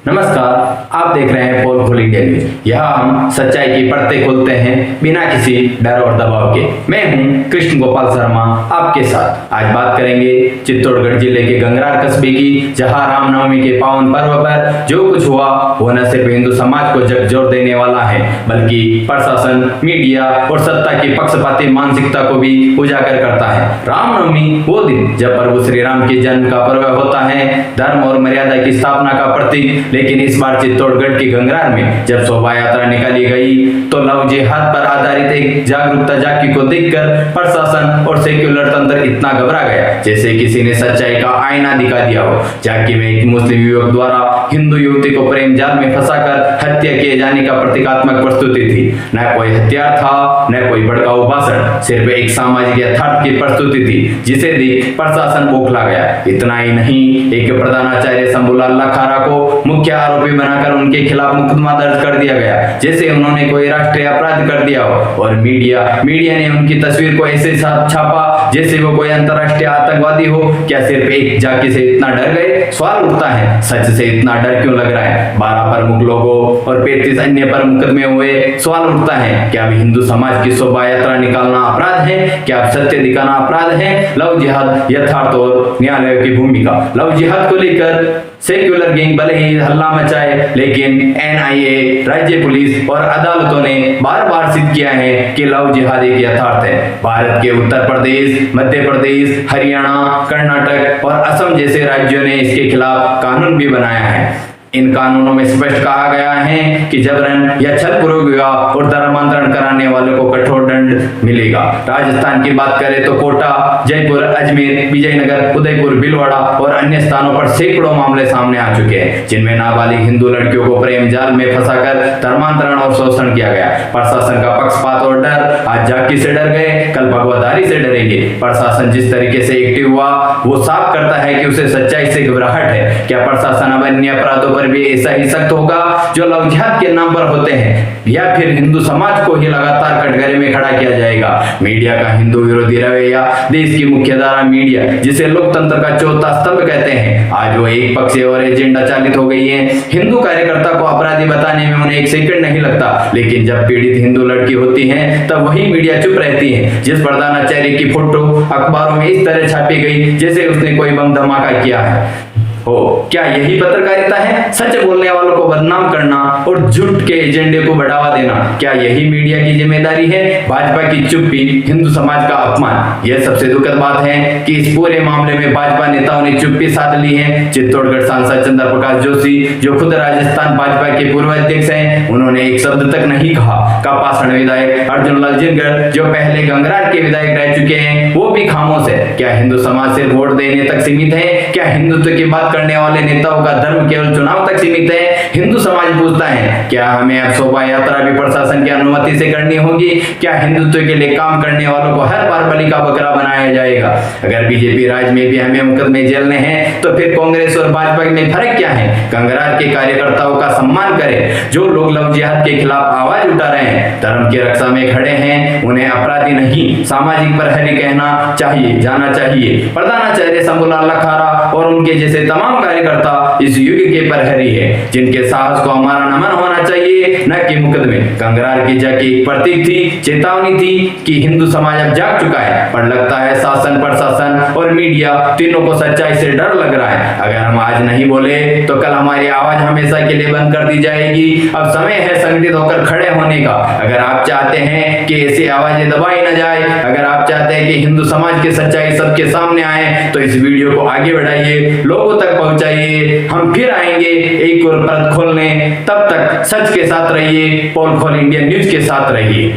नमस्कार, आप देख रहे हैं पोल खोल इंडिया न्यूज। यहाँ हम सच्चाई की परतें खोलते हैं बिना किसी डर और दबाव के। मैं हूँ कृष्ण गोपाल शर्मा आपके साथ। आज बात करेंगे चित्तौड़गढ़ जिले के गंगरार कस्बे की, जहाँ रामनवमी के पावन पर्व पर जो कुछ हुआ वो न सिर्फ हिंदू समाज को झकझोर देने वाला है, बल्कि प्रशासन, मीडिया और सत्ता की पक्षपाती मानसिकता को भी उजागर करता है। रामनवमी वो दिन जब प्रभु श्री राम के जन्म का पर्व होता है, धर्म और मर्यादा की स्थापना का प्रतीक। लेकिन इस बार चित्तौड़गढ़ के गंगरार में जब शोभा यात्रा निकाली गई तो लव जिहाद पर आधारित एक जागरूकता झांकी को देखकर प्रशासन और सेक्युलर तंत्र इतना घबरा गया जैसे किसी ने सच्चाई का आईना दिखा दिया हो। झांकी में एक मुस्लिम युवक द्वारा हिंदू युवती को प्रेम जाल में फंसाकर हत्या किए जाने का प्रतीकात्मक प्रस्तुति थी। न कोई हथियार था, न कोई भड़काऊ भाषण, सिर्फ एक सामाजिक यथार्थ की प्रस्तुति थी जिसे देख प्रशासन बौखला गया। इतना ही नहीं, एक प्रधानाचार्य शंभूलाल लखारा को मुख्य आरोपी बनाकर उनके खिलाफ मुकदमा दर्ज कर दिया गया जैसे उन्होंने कोई राष्ट्रीय अपराध कर दिया हो। और मीडिया ने उनकी तस्वीर को ऐसे छापा जैसे वो कोई अंतरराष्ट्रीय आतंकवादी हो। क्या सिर्फ एक झांकी से इतना डर गए? सवाल उठता है, सच से इतना डर क्यों लग रहा है? 12 प्रमुख लोगों और 35 अन्य पर मुकदमे हुए। सवाल उठता है, क्या अब हिंदू समाज की शोभा यात्रा निकालना अपराध है? क्या अब सत्य दिखाना अपराध है? लव जिहाद, यथार्थ और न्यायालय की भूमिका। लव जिहाद को लेकर सेक्युलर गैंग भले ही हल्ला मचाए, लेकिन एनआईए, राज्य पुलिस और अदालतों ने बार बार सिद्ध किया है कि लव जिहाद एक यथार्थ है। भारत के उत्तर प्रदेश, मध्य प्रदेश, हरियाणा, कर्नाटक और असम जैसे राज्यों ने इसके खिलाफ कानून भी बनाया है। इन कानूनों में स्पष्ट कहा गया है कि जबरन या छलपूर्वक विवाह और धर्मांतरण कराने वालों को कठोर दंड मिलेगा। राजस्थान की बात करें तो कोटा, जयपुर, अजमेर, विजयनगर, उदयपुर, भीलवाड़ा और अन्य स्थानों पर सैकड़ों मामले सामने आ चुके हैं जिनमें नाबालिग हिंदू लड़कियों को प्रेम जाल में फंसाकर धर्मांतरण और शोषण किया गया। प्रशासन का पक्षपात और डर, आज झांकी से डर गए, कल भगवाधारी से डरेंगे। प्रशासन जिस तरीके से एक्टिव हुआ वो साफ करता है कि उसे सच्चाई से घबराहट है। क्या प्रशासन अब अन्य अपराधों भी ऐसा ही सख्त होगा जो लव जिहाद के नाम पर होते हैं, या फिर हिंदू समाज को ही लगातार कटघरे में खड़ा किया जाएगा? मीडिया का हिंदू विरोधी रवैया, देश की मुख्यधारा मीडिया जिसे लोकतंत्र का चौथा स्तंभ कहते हैं, आज वो एक पक्ष और एजेंडा चालित हो गई है। हिंदू कार्यकर्ता को अपराधी बताने में उन्हें एक सेकंड नहीं लगता, लेकिन जब पीड़ित हिंदू लड़की होती है तब वही मीडिया चुप रहती है। जिस प्रधानाचार्य की फोटो अखबारों में इस तरह छापी गई जैसे उसने कोई बम धमाका किया है हो, क्या यही पत्रकारिता है? सच बोलने वालों को बदनाम करना और झूठ के एजेंडे को बढ़ावा देना, क्या यही मीडिया की जिम्मेदारी है? भाजपा की चुप्पी, हिंदू समाज का अपमान। यह सबसे दुखद बात है कि इस पूरे मामले में भाजपा नेताओं ने चुप्पी साध ली है। चित्तौड़गढ़ सांसद चंद्र प्रकाश जोशी, जो खुद राजस्थान भाजपा के पूर्व अध्यक्ष हैं, उन्होंने एक शब्द तक नहीं कहा। कपासण विधायक अर्जुन लाल जिनगर, जो पहले गंगरार के विधायक रह चुके हैं, वो भी खामोश है। क्या हिंदू समाज सिर्फ वोट देने तक सीमित है? क्या हिंदुत्व की बात करने वाले नेताओं का धर्म केवल चुनाव तक सीमित है? हिंदू समाज पूछता है, क्या हमें अब शोभा यात्रा भी प्रशासन की अनुमति से करनी होगी? क्या हिंदुत्व के लिए काम करने वालों को हर बार बलि का बकरा बनाया जाएगा? अगर बीजेपी राज में भी हमें मुकदमे झेलने हैं तो फिर कांग्रेस और भाजपा में फर्क क्या है? गंगरार के कार्यकर्ताओं का सम्मान करें, जो लोग लव जिहाद के खिलाफ आवाज उठा रहे हैं, धर्म की रक्षा में खड़े हैं, उन्हें अपराधी नहीं सामाजिक प्रहरी कहना चाहिए, जाना चाहिए। प्रधानाचार्य शंभूलाल लखारा और उनके जैसे तमाम कार्यकर्ता इस युग के प्रहरी है, जिनके साहस को हमारा नमन होना चाहिए, न कि मुकदमे। गंगरार की झांकी एक प्रतीक थी, चेतावनी थी कि हिंदू समाज अब जाग चुका है, पर लगता है शासन, प्रशासन और मीडिया तीनों को सच्चाई से डर लग रहा है। अगर हम आज नहीं बोले तो कल हमारी आवाज हमेशा के लिए बंद कर दी जाएगी। अब समय है संगठित होकर खड़े होने का। अगर आप चाहते हैं कि ऐसी आवाजें दबाई न जाए, अगर आप चाहते हैं कि हिंदू समाज की सच्चाई सबके सामने आए, तो इस वीडियो को आगे बढ़ाइए, लोगों तक पहुंचाइए। हम फिर आएंगे एक और परत खोलने, तब तक सच के साथ रहिए, पोल खोल इंडिया न्यूज के साथ रहिए।